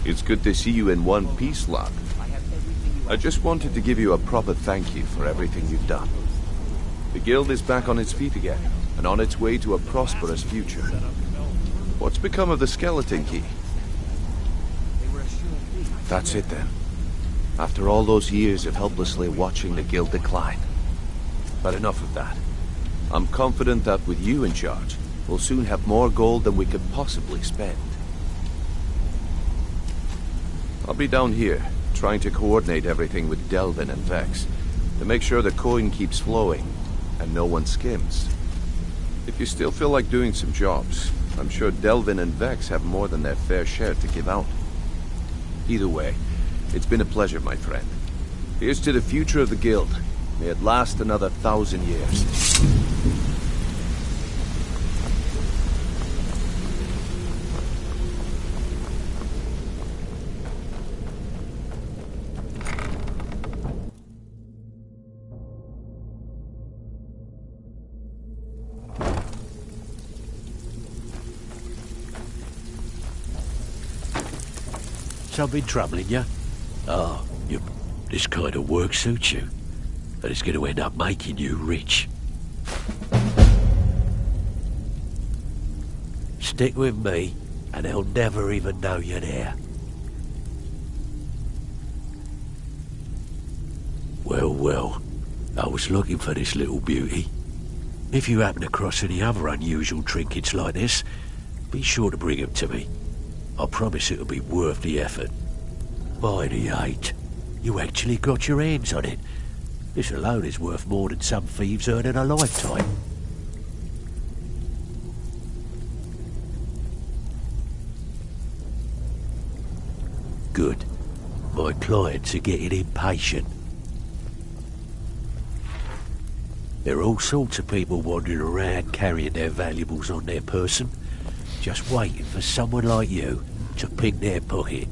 It's good to see you in one piece, lad. I just wanted to give you a proper thank you for everything you've done. The guild is back on its feet again, and on its way to a prosperous future. What's become of the skeleton key? That's it then. After all those years of helplessly watching the guild decline. But enough of that. I'm confident that with you in charge, we'll soon have more gold than we could possibly spend. I'll be down here, trying to coordinate everything with Delvin and Vex, to make sure the coin keeps flowing, and no one skims. If you still feel like doing some jobs, I'm sure Delvin and Vex have more than their fair share to give out. Either way, it's been a pleasure, my friend. Here's to the future of the guild. May it last another 1,000 years. Something troubling you? This kind of work suits you. And it's going to end up making you rich. Stick with me, and they'll never even know you're there. Well, I was looking for this little beauty. If you happen across any other unusual trinkets like this, be sure to bring them to me. I promise it'll be worth the effort. By the 8, you actually got your hands on it. This alone is worth more than some thieves earn in a lifetime. Good. My clients are getting impatient. There are all sorts of people wandering around carrying their valuables on their person, just waiting for someone like you to pick their pocket.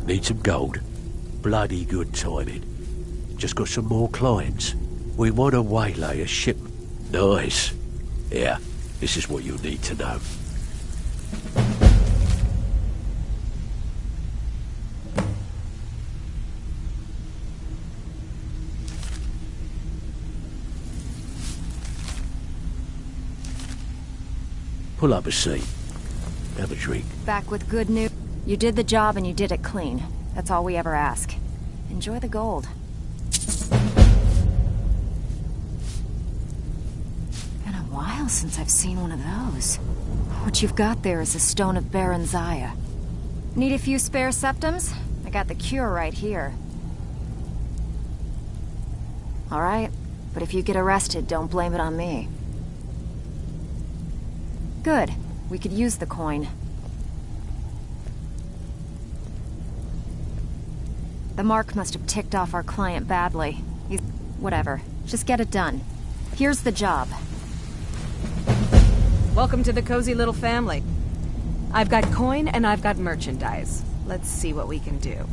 Need some gold? Bloody good timing. Just got some more clients. We want to waylay a ship. Nice. Yeah, this is what you'll need to know. Pull up a seat. Have a drink. Back with good news. You did the job and you did it clean. That's all we ever ask. Enjoy the gold. Been a while since I've seen one of those. What you've got there is a stone of Baron Zaya. Need a few spare septums? I got the cure right here. Alright, but if you get arrested, don't blame it on me. Good. We could use the coin. The mark must have ticked off our client badly. Whatever. Just get it done. Here's the job. Welcome to the cozy little family. I've got coin and I've got merchandise. Let's see what we can do.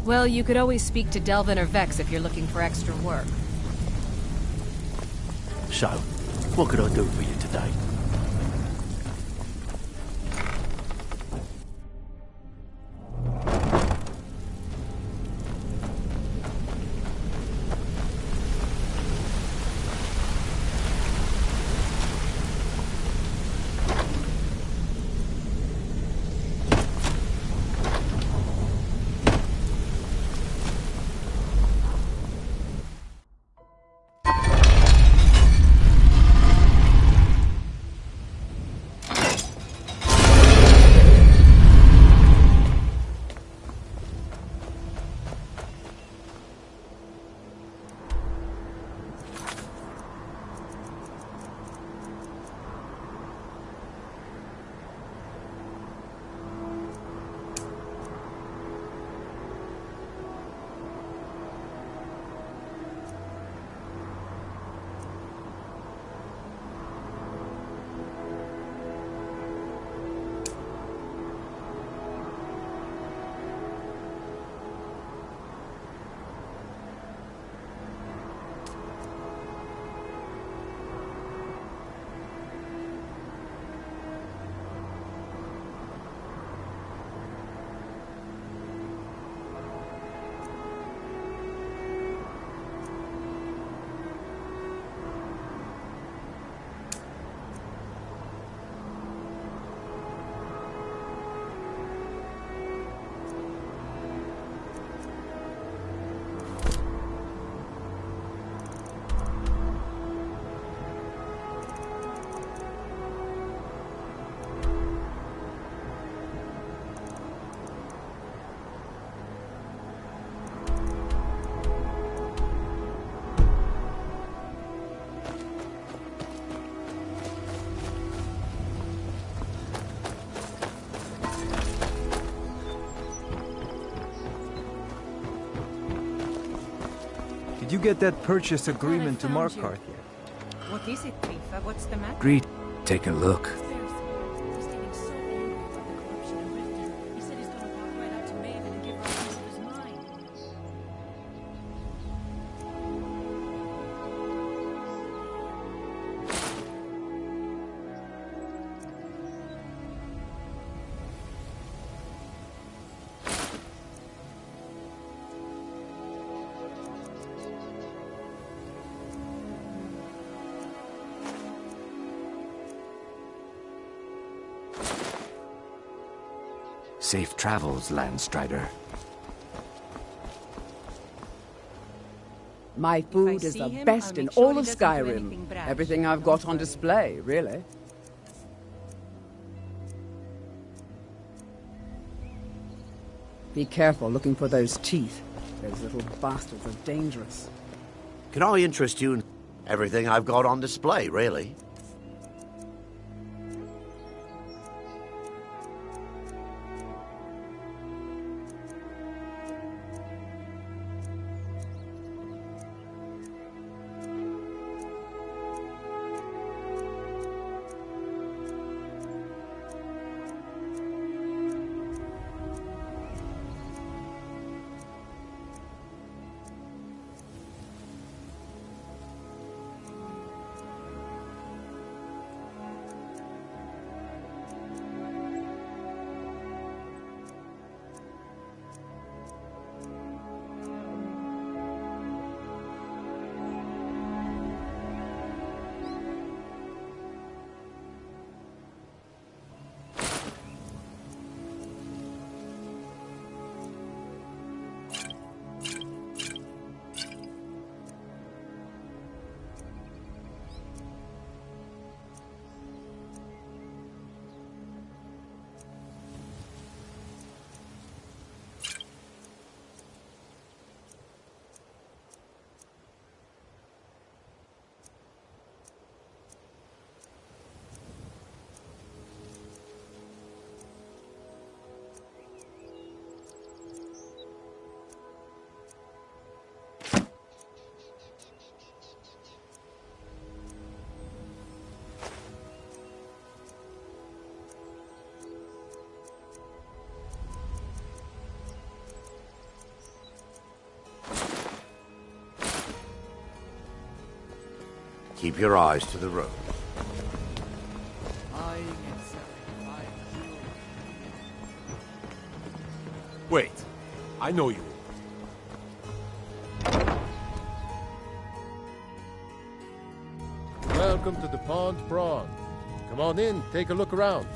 Well, you could always speak to Delvin or Vex if you're looking for extra work. So, what can I do for you today? Did you get that purchase agreement to Markarth yet? What is it, Tifa? What's the matter? Greet. Take a look. Safe travels, Landstrider. My food is the best in all of Skyrim. Everything I've got on display, really. Be careful looking for those teeth. Those little bastards are dangerous. Can I interest you in everything I've got on display, really? Keep your eyes to the road. Wait, I know you. Welcome to the Pond Prawn. Come on in, take a look around.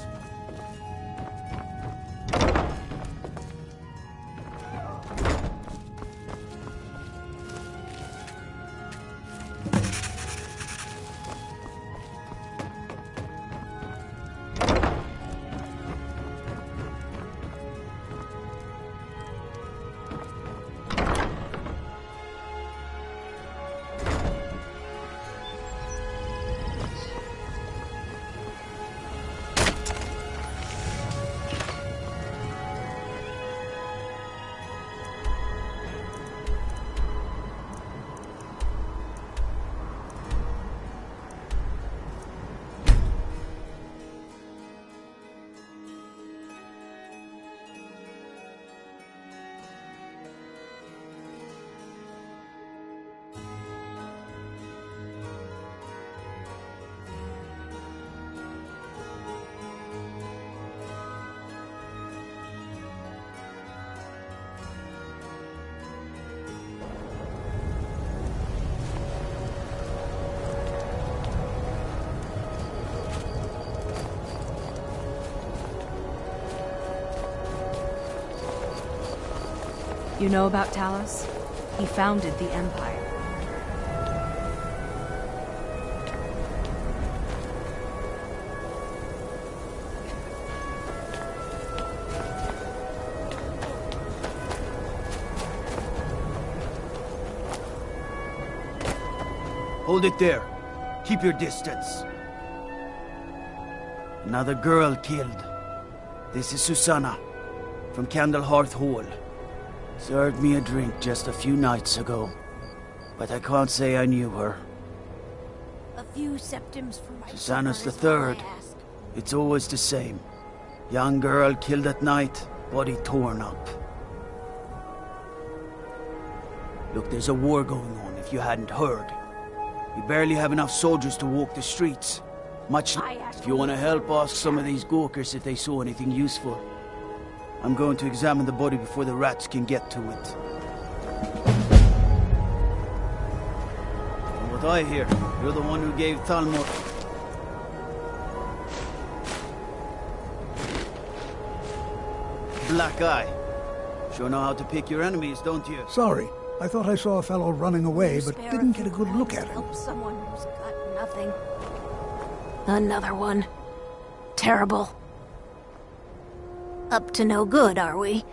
You know about Talos? He founded the Empire. Hold it there. Keep your distance. Another girl killed. This is Susanna, from Candlehearth Hall. Served me a drink just a few nights ago, but I can't say I knew her. A few septims for my Susanna's the third. It's always the same. Young girl killed at night, body torn up. Look, there's a war going on, if you hadn't heard. We barely have enough soldiers to walk the streets. Much if you want to help, ask some of these gawkers if they saw anything useful. I'm going to examine the body before the rats can get to it. From what I hear, you're the one who gave Thalmor... black eye. Sure know how to pick your enemies, don't you? Sorry. I thought I saw a fellow running away, but didn't get a good look at him. Help someone who's got nothing. Another one. Terrible. Up to no good, are we?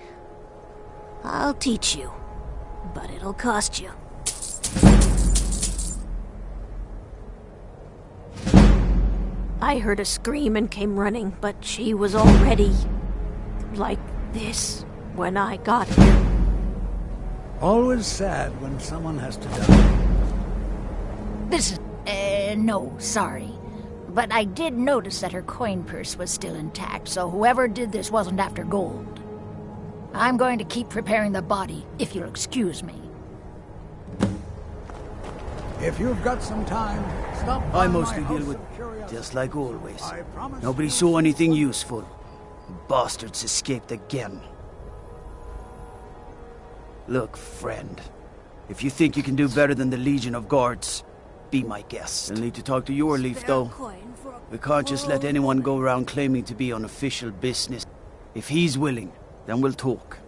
I'll teach you, but it'll cost you. I heard a scream and came running, but she was already... like this when I got here. Always sad when someone has to die. This is... no, sorry. But I did notice that her coin purse was still intact, so whoever did this wasn't after gold. I'm going to keep preparing the body, if you'll excuse me. If you've got some time, stop by I mostly my deal house with, of curiosity. just like always. I promise Nobody saw anything useful. Bastards escaped again. Look, friend. If you think you can do better than the Legion of Guards, be my guest. You'll need to talk to your leaf, though. We can't just let anyone go around claiming to be on official business. If he's willing, then we'll talk.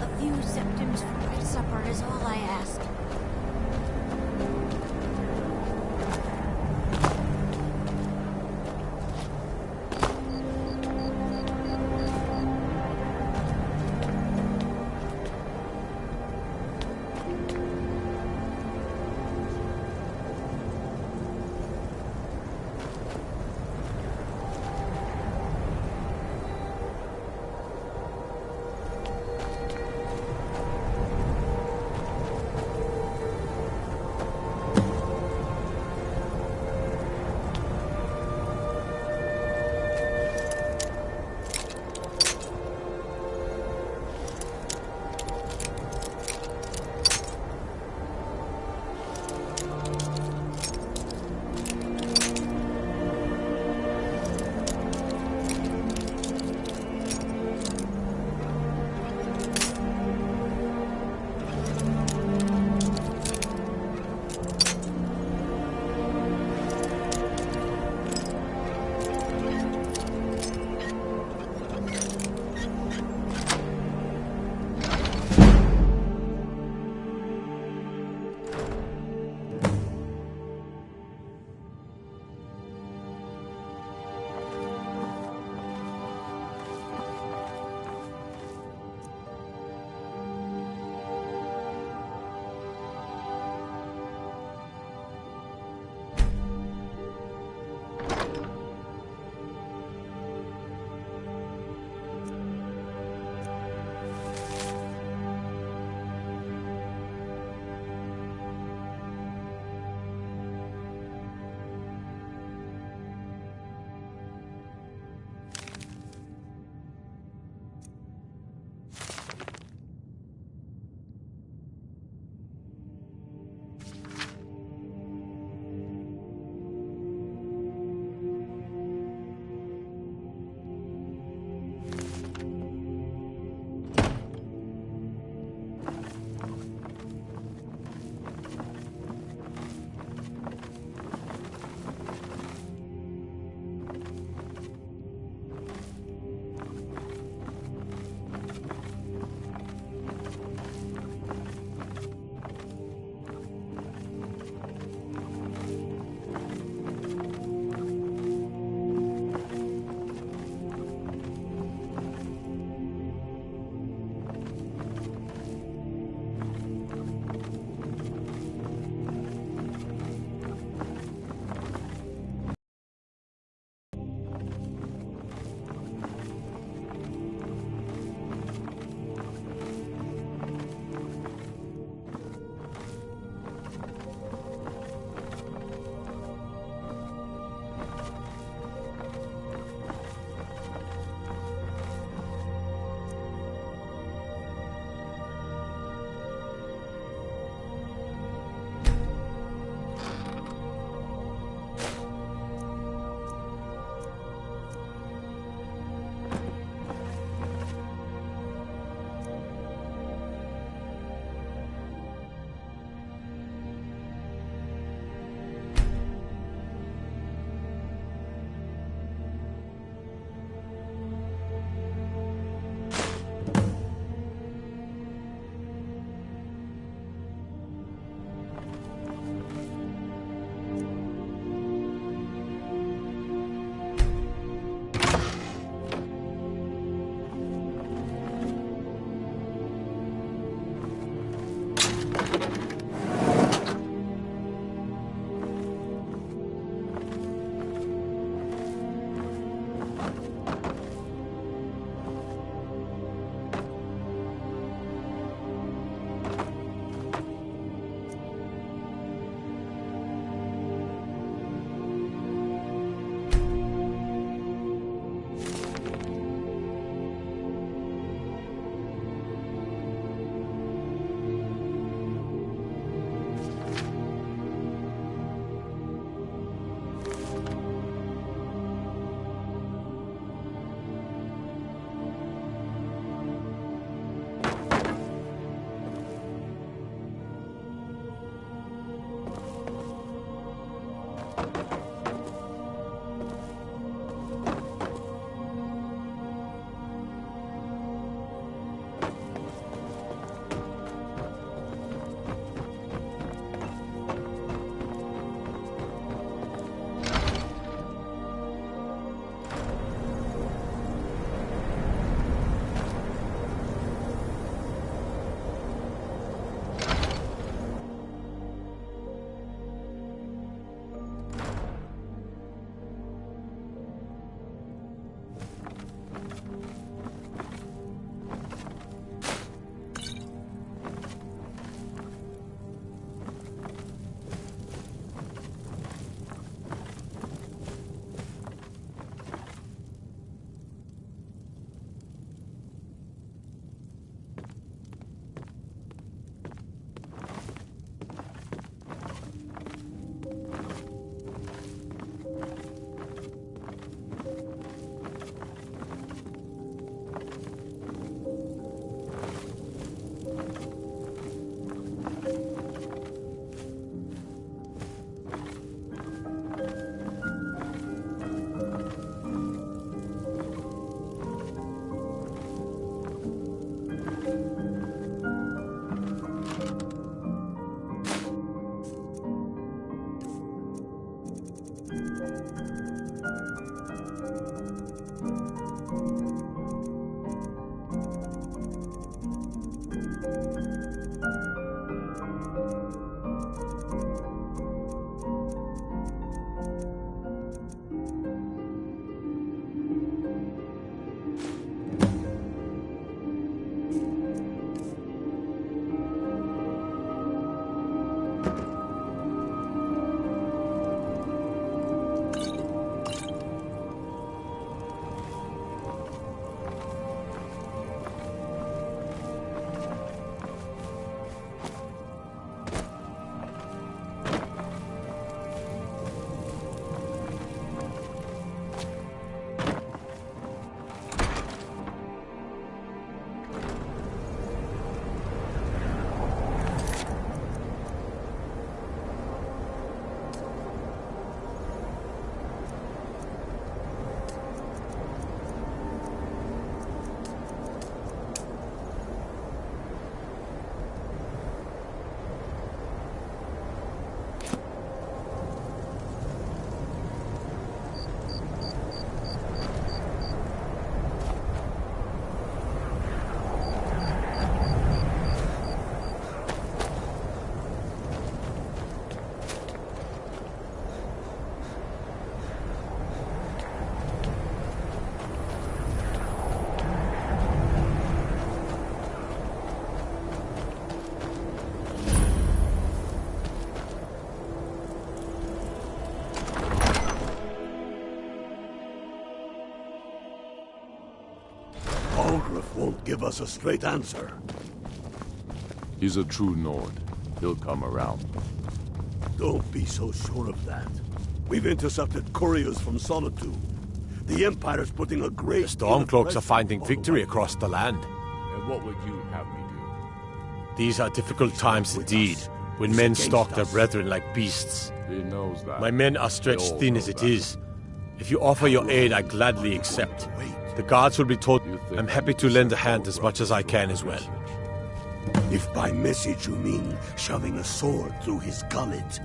A few septims for my supper is all I ask. Won't give us a straight answer. He's a true Nord. He'll come around. Don't be so sure of that. We've intercepted couriers from Solitude. The Empire's putting a great... The Stormcloaks are finding victory across the land. And what would you have me do? These are difficult times indeed, when men stalk their brethren like beasts. He knows that. My men are stretched thin as it is. If you offer your aid, I gladly accept. The guards will be told I'm happy to lend a hand as much as I can as well. If by message you mean shoving a sword through his gullet.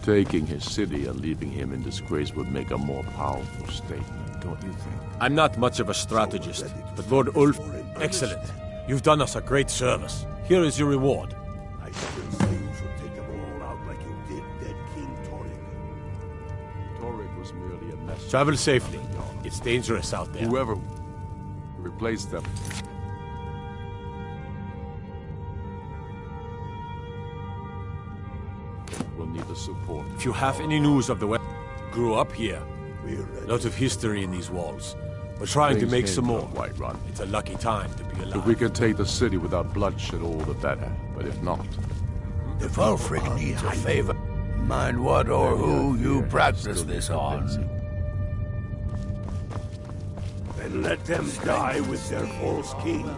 Taking his city and leaving him in disgrace would make a more powerful statement, don't you think? I'm not much of a strategist, but Lord Ulf, excellent. You've done us a great service. Here is your reward. I still say you should take them all out like you did dead King Torrik. Torrik was merely a messenger. Travel safely. It's dangerous out there. Whoever replaced them. We'll need the support. If you have any news of the West, grew up here. A lot of history in these walls. We're trying to make some more. Whiterun. It's a lucky time to be alive. If we can take the city without bloodshed, all the better. But if not... If Ulfric needs a favor, mind what or who you practice this on. Then let them die with their false king.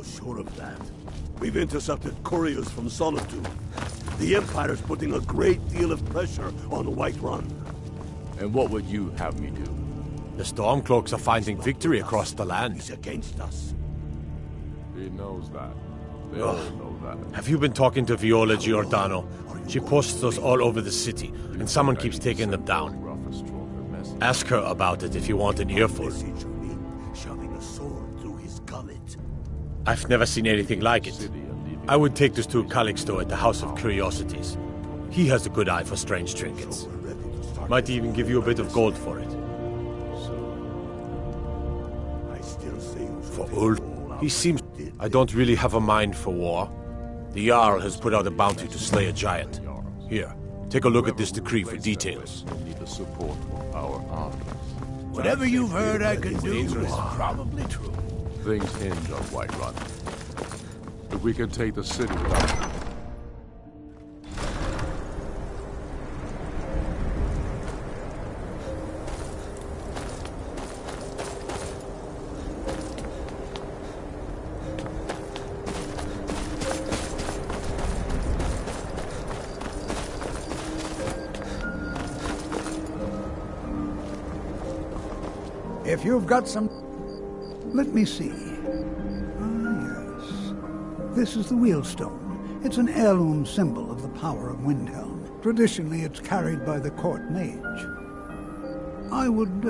so sure of that. We've intercepted couriers from Sonitu. The Empire's putting a great deal of pressure on Whiterun. And what would you have me do? The Stormcloaks are finding victory across the land. He's against us. He knows that. They all know that. Have you been talking to Viola Giordano? She posts those all over the city, and someone keeps taking them down. Ask her about it if you want an earful. Shoving a sword through his gullet. I've never seen anything like it. I would take this to Calixto at the House of Curiosities. He has a good eye for strange trinkets. Might even give you a bit of gold for it. For Ult, he seems... I don't really have a mind for war. The Jarl has put out a bounty to slay a giant. Here, take a look at this decree for details. Need the support of our army. Whatever you've heard I can do is probably true. Things hinge on Whiterun. If we can take the city without... If you've got some... Let me see. Ah, yes. This is the Wheelstone. It's an heirloom symbol of the power of Windhelm. Traditionally, it's carried by the court mage. I would,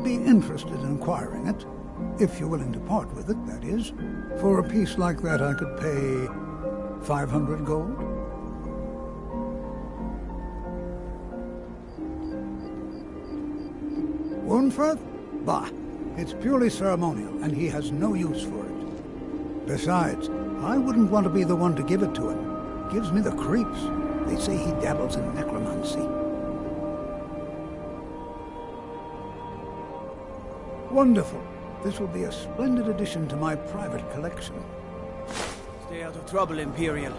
be interested in acquiring it. If you're willing to part with it, that is. For a piece like that, I could pay 500 gold. Wunferth? Bah, it's purely ceremonial, and he has no use for it. Besides, I wouldn't want to be the one to give it to him. Gives me the creeps. They say he dabbles in necromancy. Wonderful. This will be a splendid addition to my private collection. Stay out of trouble, Imperial.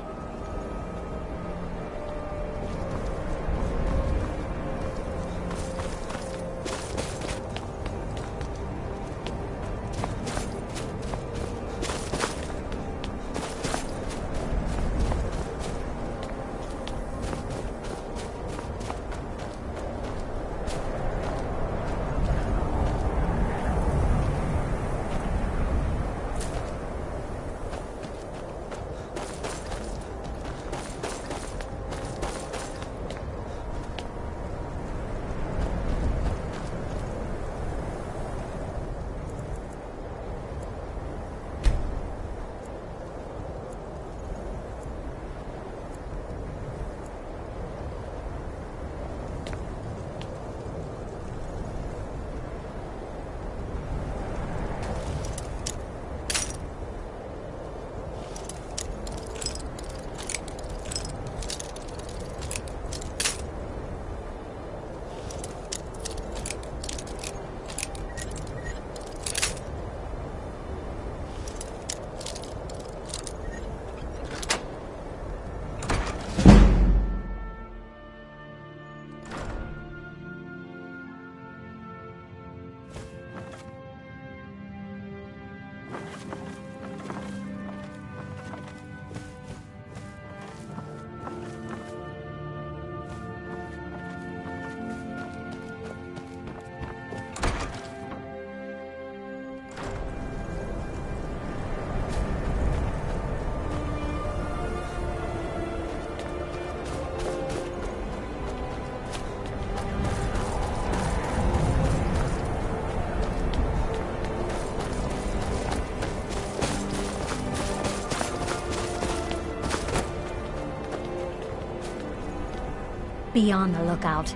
Be on the lookout.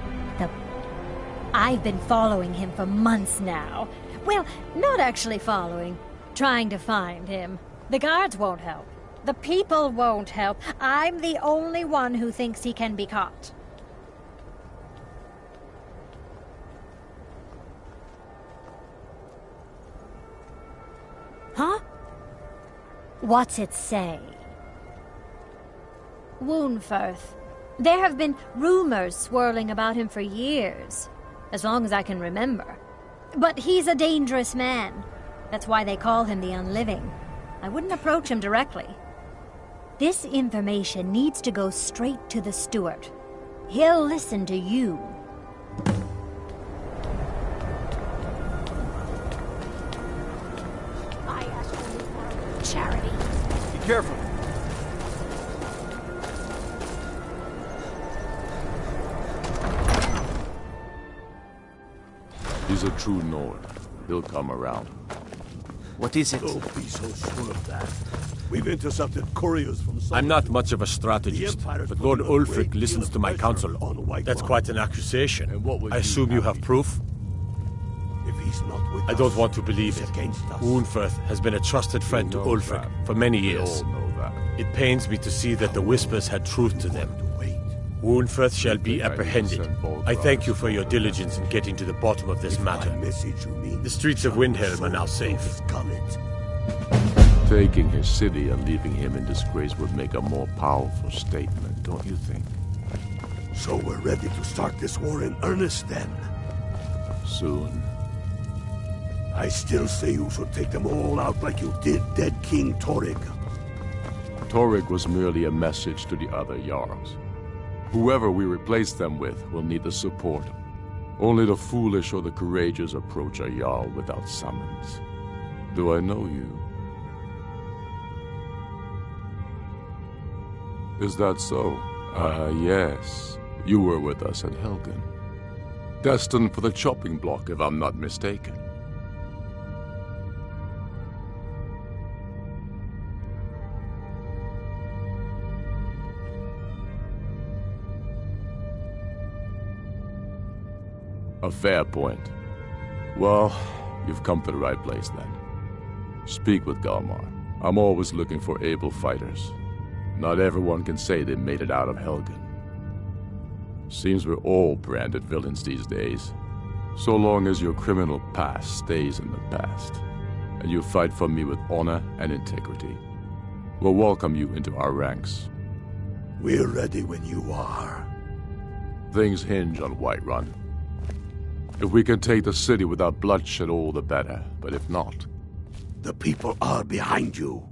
I've been following him for months now. Well, not actually following. Trying to find him. The guards won't help. The people won't help. I'm the only one who thinks he can be caught. Huh? What's it say? Woundfirth. There have been rumors swirling about him for years, as long as I can remember. But he's a dangerous man. That's why they call him the Unliving. I wouldn't approach him directly. This information needs to go straight to the steward. He'll listen to you. I ask only for charity. Be careful. He's a true Nord. He'll come around. What is it? Don't be so sure of that. We've intercepted couriers from I'm not much of a strategist, but Lord Ulfric listens to my counsel. That's quite an accusation. I assume you have proof? If he's not with I don't want to believe it. Unferth has been a trusted friend to Ulfric for many years. It pains me to see that the Whispers had truth to them. Unferth shall be apprehended. I thank you for your diligence in getting to the bottom of this matter. The streets of Windhelm are now safe. Taking his city and leaving him in disgrace would make a more powerful statement, don't you think? So we're ready to start this war in earnest then? Soon. I still say you should take them all out like you did dead King Torrig. Torrig was merely a message to the other Jarls. Whoever we replace them with will need the support. Only the foolish or the courageous approach a Jarl without summons. Do I know you? Is that so? Yes. You were with us at Helgen. Destined for the chopping block, if I'm not mistaken. A fair point. Well, you've come to the right place then. Speak with Galmar. I'm always looking for able fighters. Not everyone can say they made it out of Helgen. Seems we're all branded villains these days. So long as your criminal past stays in the past, and you fight for me with honor and integrity, we'll welcome you into our ranks. We're ready when you are. Things hinge on Whiterun. If we can take the city without bloodshed, all the better. But if not... The people are behind you.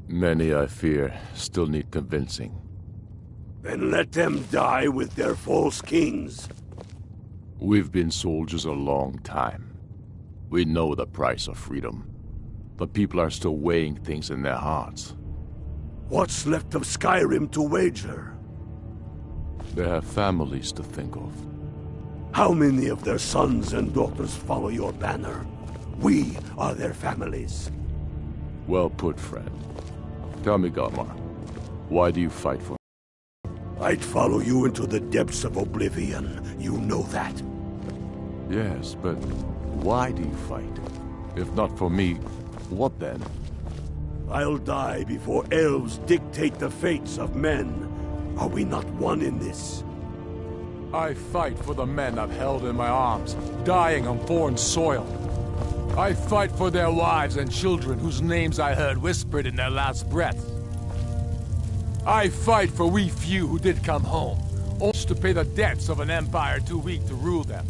Many, I fear, still need convincing. Then let them die with their false kings. We've been soldiers a long time. We know the price of freedom. But people are still weighing things in their hearts. What's left of Skyrim to wager? They have families to think of. How many of their sons and daughters follow your banner? We are their families. Well put, friend. Tell me, Galmar, why do you fight for me? I'd follow you into the depths of oblivion. You know that. Yes, but why do you fight? If not for me, what then? I'll die before elves dictate the fates of men. Are we not one in this? I fight for the men I've held in my arms, dying on foreign soil. I fight for their wives and children whose names I heard whispered in their last breath. I fight for we few who did come home, only to pay the debts of an empire too weak to rule them,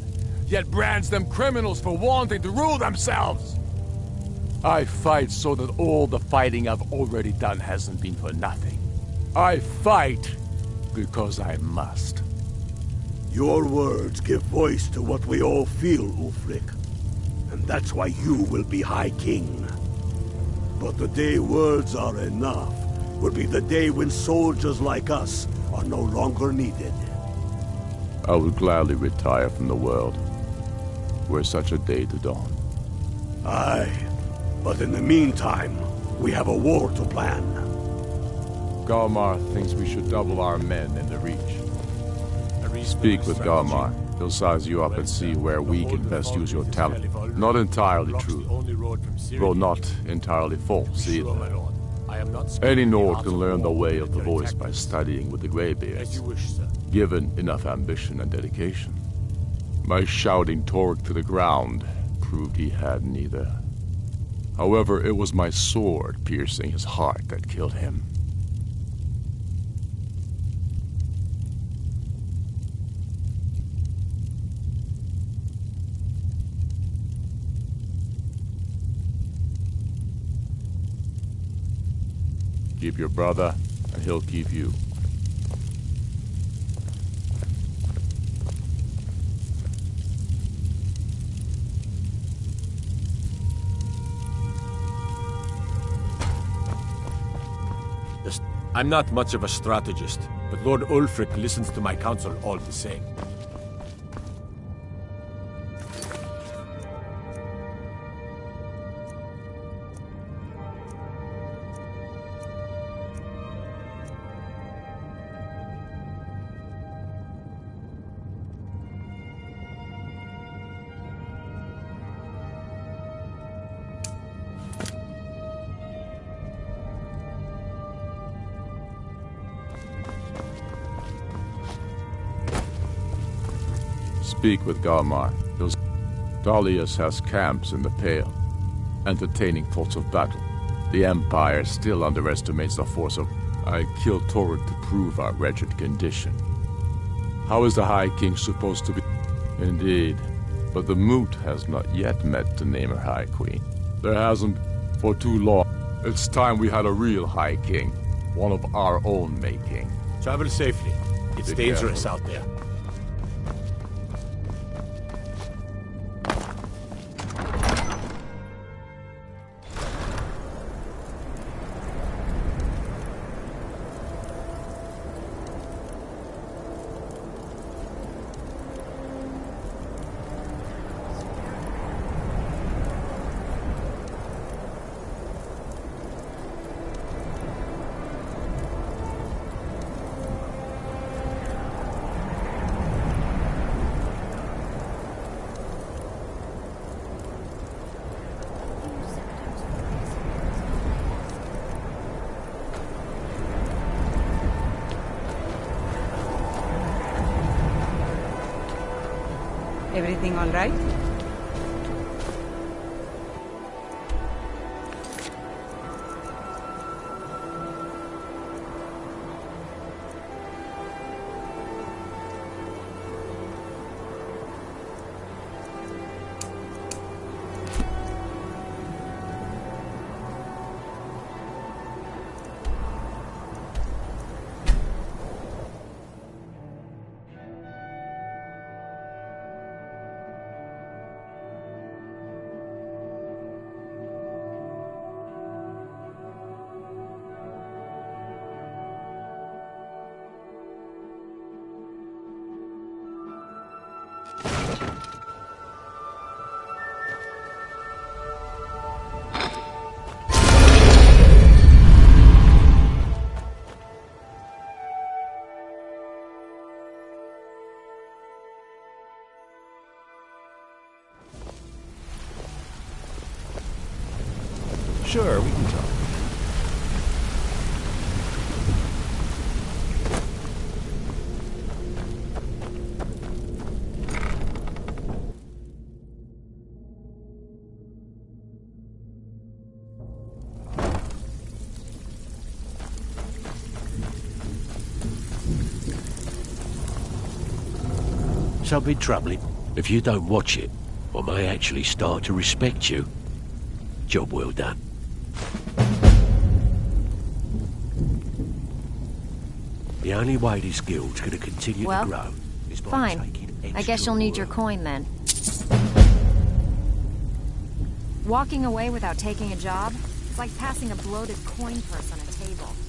yet brands them criminals for wanting to rule themselves. I fight so that all the fighting I've already done hasn't been for nothing. I fight because I must. Your words give voice to what we all feel, Ulfric. And that's why you will be High King. But the day words are enough will be the day when soldiers like us are no longer needed. I would gladly retire from the world, were such a day to dawn. Aye, but in the meantime, we have a war to plan. Galmar thinks we should double our men in the Reach. Speak with Galmar. He'll size you up and see where we can best use your talent. Not entirely true, though not entirely false either. Any Nord can learn the way of the voice by studying with the Greybeards, given enough ambition and dedication. My shouting Torg to the ground proved he had neither. However, it was my sword piercing his heart that killed him. Keep your brother, and he'll keep you. I'm not much of a strategist, but Lord Ulfric listens to my counsel all the same. Speak with Galmar. Dalius has camps in the Pale, entertaining thoughts of battle. The Empire still underestimates the force of... I killed Torrent to prove our wretched condition. How is the High King supposed to be... Indeed, but the Moot has not yet met to name her High Queen. There hasn't for too long. It's time we had a real High King, one of our own making. Travel safely. It's dangerous out there. Everything all right? Sure, we can talk. Something troubling. If you don't watch it, I may actually start to respect you. Job well done. The only way this guild's gonna continue to grow is by taking extra I guess you'll need your coin then. Walking away without taking a job, it's like passing a bloated coin purse on a table.